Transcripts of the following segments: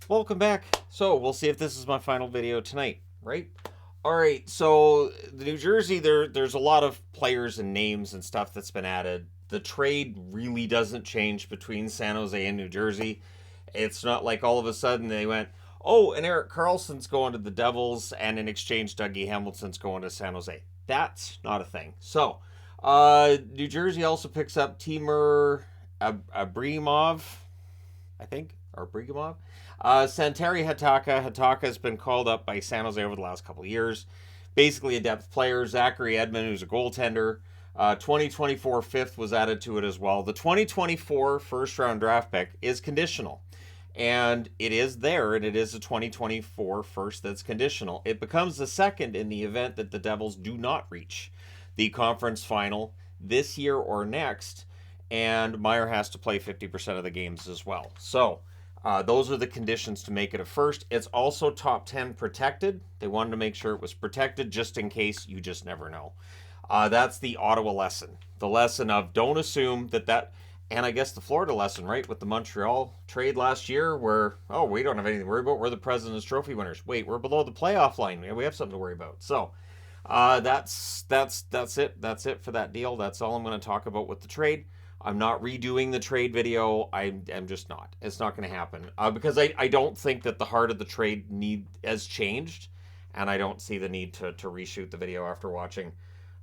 Welcome back. So we'll see if this is my final video tonight, right? All right. So the New Jersey, there's a lot of players and names and stuff that's been added. The trade really doesn't change between San Jose and New Jersey. It's not like all of a sudden they went, oh, and Erik Karlsson's going to the Devils, and in exchange, Dougie Hamilton's going to San Jose. That's not a thing. So, New Jersey also picks up Timur Abrimov, I think, or Brigimov. Santeri Hataka. Hataka has been called up by San Jose over the last couple of years. Basically a depth player. Zachary Edmond, who's a goaltender. 2024 fifth was added to it as well. The 2024 first round draft pick is conditional. And it is there, and it is a 2024 first that's conditional. It becomes the second in the event that the Devils do not reach the conference final this year or next, and Meier has to play 50% of the games as well. So those are the conditions to make it a first. It's also top 10 protected. They wanted to make sure it was protected just in case. You just never know. That's the Ottawa lesson. The lesson of don't assume that, and I guess the Florida lesson, right, with the Montreal trade last year where, oh, we don't have anything to worry about. We're the President's Trophy winners. Wait, we're below the playoff line. We have something to worry about. So that's it. That's it for that deal. That's all I'm going to talk about with the trade. I'm not redoing the trade video. I'm just not. It's not going to happen because I don't think that the heart of the trade need has changed, and I don't see the need to reshoot the video after watching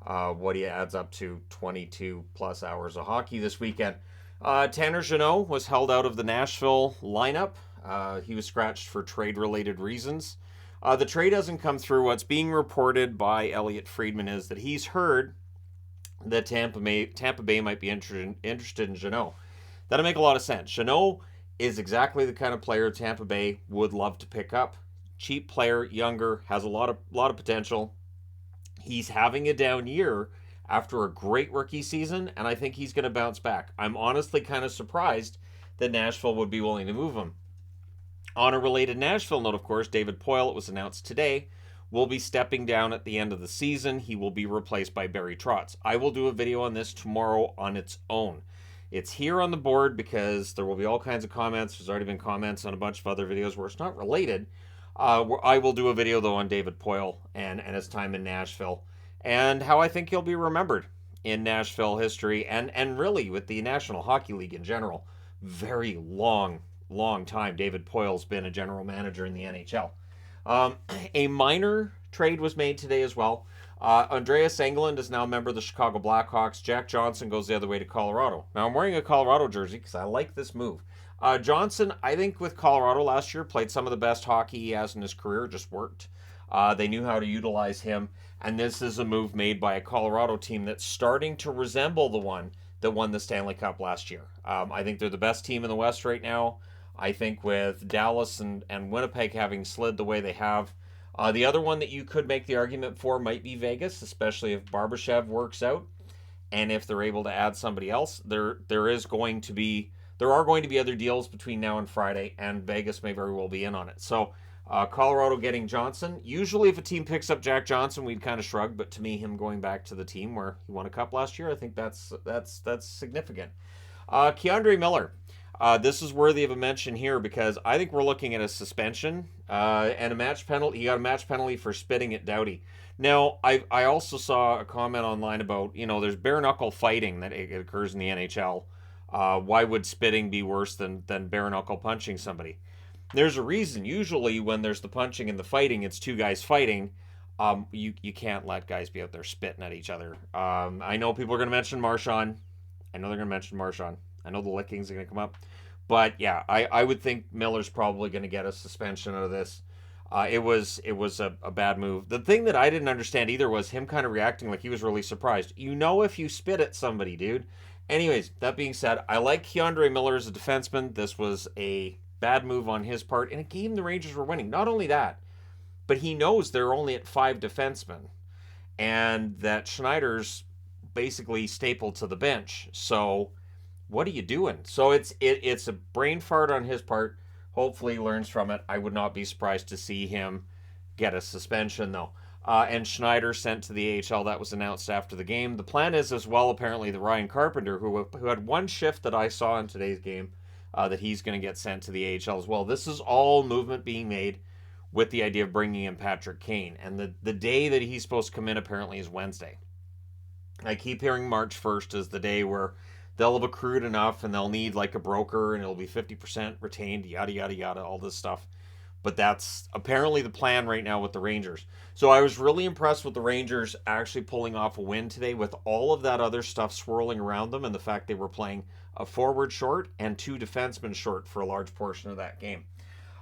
what he adds up to 22 plus hours of hockey this weekend. Tanner Jeannot was held out of the Nashville lineup. He was scratched for trade-related reasons. The trade hasn't come through. What's being reported by Elliot Friedman is that he's heard that Tampa Bay might be interested in Jeannot. That'll make a lot of sense. Jeannot is exactly the kind of player Tampa Bay would love to pick up. Cheap player, younger, has a lot of potential. He's having a down year after a great rookie season, and I think he's going to bounce back. I'm honestly kind of surprised that Nashville would be willing to move him. On a related Nashville note, of course, David Poile, it was announced today, will be stepping down at the end of the season. He will be replaced by Barry Trotz. I will do a video on this tomorrow on its own. It's here on the board because there will be all kinds of comments. There's already been comments on a bunch of other videos where it's not related. I will do a video, though, on David Poile and his time in Nashville and how I think he'll be remembered in Nashville history and really with the National Hockey League in general. Very long time David Poile's been a general manager in the NHL. A minor trade was made today as well. Andreas Englund is now a member of the Chicago Blackhawks. Jack Johnson goes the other way to Colorado. Now, I'm wearing a Colorado jersey because I like this move. Johnson, I think with Colorado last year, played some of the best hockey he has in his career, just worked. They knew how to utilize him, and this is a move made by a Colorado team that's starting to resemble the one that won the Stanley Cup last year. I think they're the best team in the West right now. I think with Dallas and Winnipeg having slid the way they have, the other one that you could make the argument for might be Vegas, especially if Barbashev works out, and if they're able to add somebody else. There are going to be other deals between now and Friday, and Vegas may very well be in on it. So Colorado getting Johnson. Usually, if a team picks up Jack Johnson, we'd kind of shrug. But to me, him going back to the team where he won a cup last year, I think that's significant. Keandre Miller. This is worthy of a mention here because I think we're looking at a suspension and a match penalty. He got a match penalty for spitting at Doughty. Now, I also saw a comment online about, there's bare knuckle fighting that it occurs in the NHL. Why would spitting be worse than bare knuckle punching somebody? There's a reason. Usually, when there's the punching and the fighting, it's two guys fighting. You can't let guys be out there spitting at each other. I know people are going to mention Marchand. I know they're going to mention Marchand. I know the lickings are going to come up. But yeah, I would think Miller's probably going to get a suspension out of this. It was a bad move. The thing that I didn't understand either was him kind of reacting like he was really surprised. If you spit at somebody, dude. Anyways, that being said, I like Keandre Miller as a defenseman. This was a bad move on his part in a game the Rangers were winning. Not only that, but he knows they're only at 5 defensemen and that Schneider's basically stapled to the bench. So what are you doing? So it's a brain fart on his part. Hopefully he learns from it. I would not be surprised to see him get a suspension, though. And Schneider sent to the AHL. That was announced after the game. The plan is as well, apparently, that Ryan Carpenter, who had one shift that I saw in today's game, that he's going to get sent to the AHL as well. This is all movement being made with the idea of bringing in Patrick Kane. And the day that he's supposed to come in apparently is Wednesday. I keep hearing March 1st is the day where they'll have accrued enough and they'll need like a broker and it'll be 50% retained, yada, yada, yada, all this stuff. But that's apparently the plan right now with the Rangers. So I was really impressed with the Rangers actually pulling off a win today with all of that other stuff swirling around them and the fact they were playing a forward short and two defensemen short for a large portion of that game.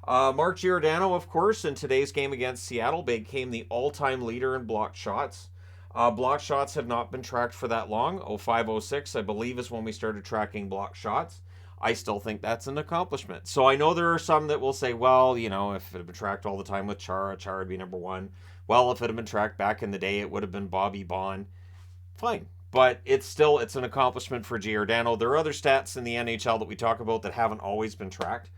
Mark Giordano, of course, in today's game against Seattle, became the all-time leader in blocked shots. Blocked shots have not been tracked for that long. 05-06, I believe, is when we started tracking blocked shots. I still think that's an accomplishment. So I know there are some that will say, well, you know, if it had been tracked all the time with Chara would be number one. Well, if it had been tracked back in the day, it would have been Bobby Baun. Fine. But it's an accomplishment for Giordano. There are other stats in the NHL that we talk about that haven't always been tracked.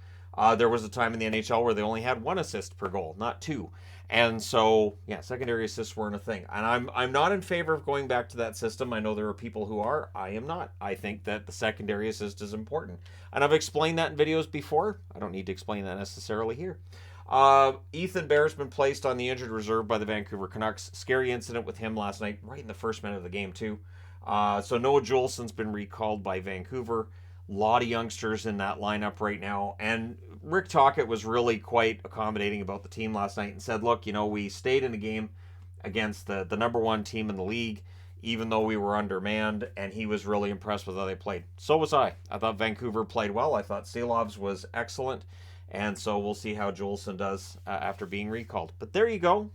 There was a time in the NHL where they only had one assist per goal, not two. And so, yeah, secondary assists weren't a thing. And I'm not in favor of going back to that system. I know there are people who are. I am not. I think that the secondary assist is important. And I've explained that in videos before. I don't need to explain that necessarily here. Ethan Bear's been placed on the injured reserve by the Vancouver Canucks. Scary incident with him last night, right in the first minute of the game, too. So Noah Juulsen's been recalled by Vancouver. A lot of youngsters in that lineup right now. And Rick Tocchet was really quite accommodating about the team last night and said, look, you know, we stayed in the game against the number one team in the league, even though we were undermanned, and he was really impressed with how they played. So was I. I thought Vancouver played well. I thought Seelovs was excellent. And so we'll see how Juulsen does after being recalled. But there you go.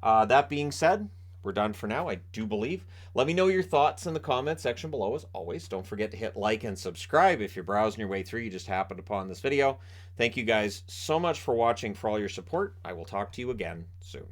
That being said, we're done for now, I do believe. Let me know your thoughts in the comment section below. As always, don't forget to hit like and subscribe if you're browsing your way through. You just happened upon this video. Thank you guys so much for watching, for all your support. I will talk to you again soon.